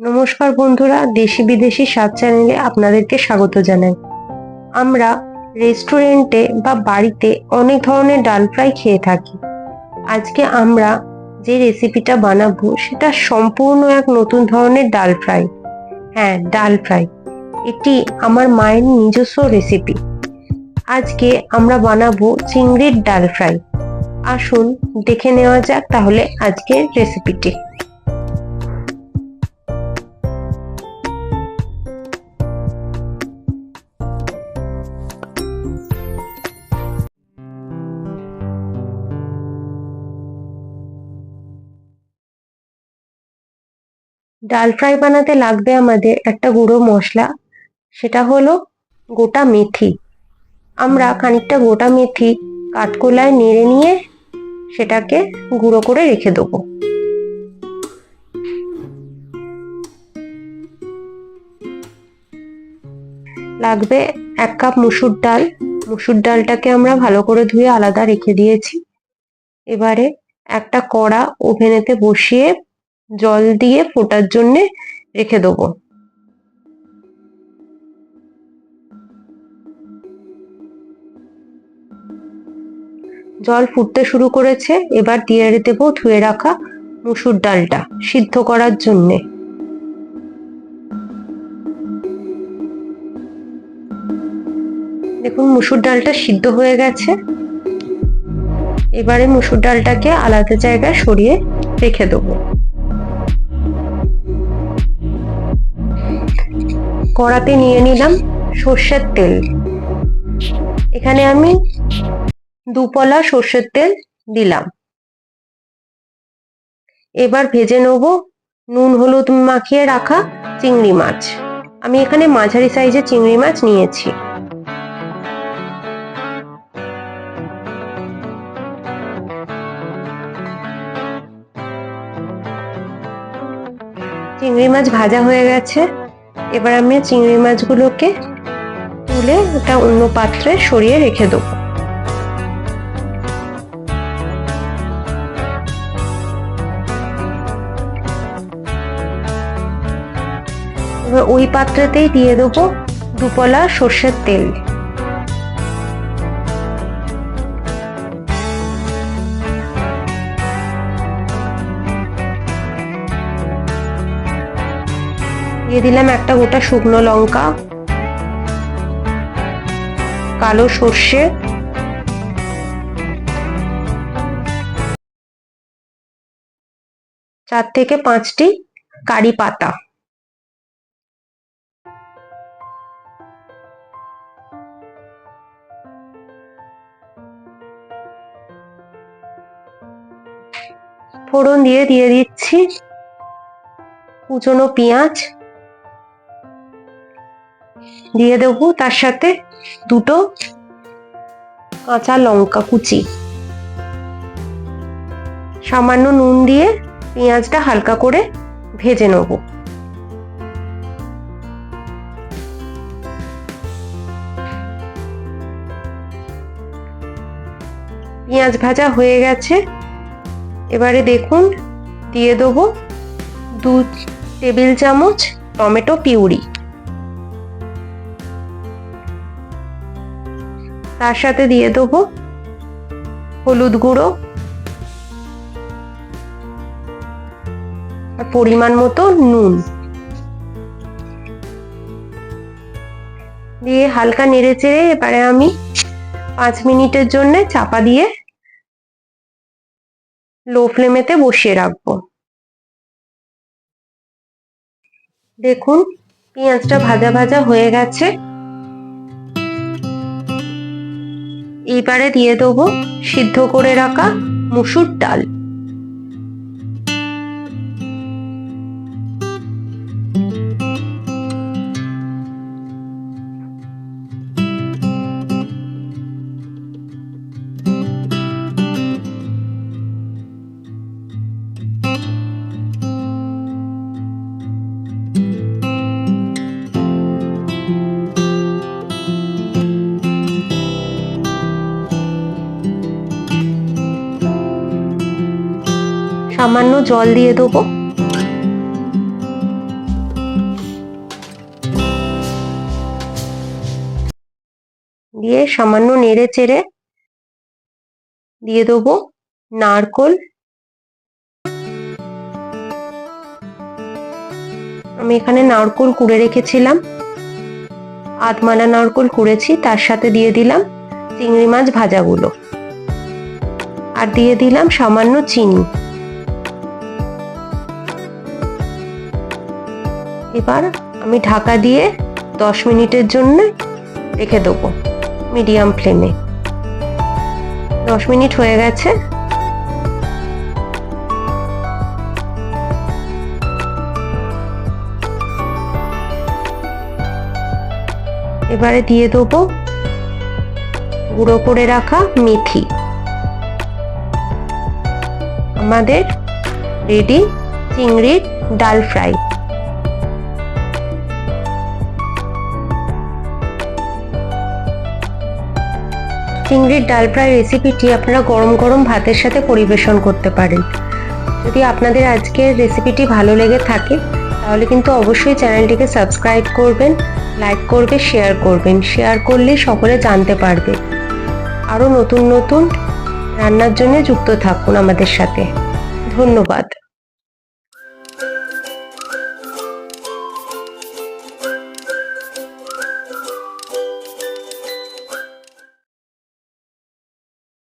নমস্কার বন্ধুরা, দেশি বিদেশি স্বাদ চ্যানেলে আপনাদেরকে স্বাগত জানাই। আমরা রেস্টুরেন্টে বা বাড়িতে অনেক ধরনের ডাল ফ্রাই খেয়ে থাকি। আজকে আমরা যে রেসিপিটা বানাবো সেটা সম্পূর্ণ এক নতুন ধরনের ডাল ফ্রাই। হ্যাঁ, ডাল ফ্রাই। এটি আমার মায়ের নিজস্ব রেসিপি। আজকে আমরা বানাবো চিংড়ির ডাল ফ্রাই। আসুন দেখে নেওয়া যাক তাহলে আজকের রেসিপিটি। ডাল ফ্রাই বানাতে লাগবে আমাদের একটা গুঁড়ো মশলা, সেটা হলো গোটা মেথি। আমরা খানিকটা গোটা মেথি কাঠকোলায় নেড়ে নিয়ে সেটাকে গুঁড়ো করে রেখে দেবো। লাগবে 1 কাপ মুসুর ডাল। মুসুর ডালটাকে আমরা ভালো করে ধুয়ে আলাদা রেখে দিয়েছি। এবারে একটা কড়া ওভেনেতে বসিয়ে জল দিয়ে ফোটার জন্য রেখে দেবো। জল ফুটতে শুরু করেছে, এবার দিয়ে দেবো ধুয়ে রাখা মুসুর ডালটা সিদ্ধ করার জন্যে। দেখুন মুসুর ডালটা সিদ্ধ হয়ে গেছে। এবারে মুসুর ডালটাকে আলাদা জায়গায় সরিয়ে রেখে দেবো। কড়াতে নিয়ে নিলাম সর্ষের তেল। এখানে আমি 2 পলা সর্ষের তেল দিলাম। এবার ভেজে নেব নুন হলুদ মাখিয়ে রাখা চিংড়ি মাছ। আমি এখানে মাঝারি সাইজের চিংড়ি মাছ নিয়েছি। চিংড়ি মাছ ভাজা হয়ে গেছে। এবার আমি চিংড়ি মাছগুলোকে তুলে ওটা অন্য পাত্রে সরিয়ে রেখে দেবো। এবার ওই পাত্রেতেই দিয়ে দেবো 2 পলা সর্ষের তেল। দিয়ে দিলাম একটা গোটা শুকনো লঙ্কা, কালো সর্ষে, 4 থেকে 5টি কারি পাতা। ফোড়ন দিয়ে দিচ্ছি কুচনো পেঁয়াজ। দিয়ে দেবো তার সাথে 2টো কাঁচা লঙ্কা কুচি। সামান্য নুন দিয়ে পেঁয়াজটা হালকা করে ভেজে নেব। পেঁয়াজ ভাজা হয়ে গেছে। এবারে দেখুন দিয়ে দেবো 2 টেবিল চামচ টমেটো পিউরি। তার সাথে দিয়ে দেবো হলুদ গুঁড়ো আর পরিমাণ মতো নুন। দিয়ে হালকা নেড়ে চেড়ে এবারে আমি 5 মিনিটের জন্য চাপা দিয়ে লো ফ্লেমেতে বসিয়ে রাখবো। দেখুন পেঁয়াজটা ভাজা ভাজা হয়ে গেছে। এইবারে দিয়ে দেবো সিদ্ধ করে রাখা মুসুর ডাল। সামান্য জল দিয়ে দেবো। দিয়ে সামান্য নেড়ে চেড়ে দিয়ে দেবো নারকোল। আমি এখানে নারকোল কুড়ে রেখেছিলাম, আধমালা নারকোল কুড়েছি, তার সাথে দিয়ে দিলাম চিংড়ি মাছ ভাজাগুলো আর দিয়ে দিলাম সামান্য চিনি। এবার আমি ঢাকা দিয়ে 10 মিনিটের জন্য রেখে দেবো মিডিয়াম ফ্লেমে। 10 মিনিট হয়ে গেছে। এবারে দিয়ে দেবো গুঁড়ো করে রাখা মেথি। আমাদের রেডি চিংড়ির ডাল ফ্রাই। চিংড়ির ডাল ফ্রাই রেসিপিটি আপনারা গরম গরম ভাতের সাথে পরিবেশন করতে পারেন। যদি আপনাদের আজকের রেসিপিটি ভালো লেগে থাকে তাহলে কিন্তু অবশ্যই চ্যানেলটিকে সাবস্ক্রাইব করবেন, লাইক করবে, শেয়ার করবেন। শেয়ার করলে সকলে জানতে পারবে। আরও নতুন নতুন রান্নার জন্য যুক্ত থাকুন আমাদের সাথে। ধন্যবাদ।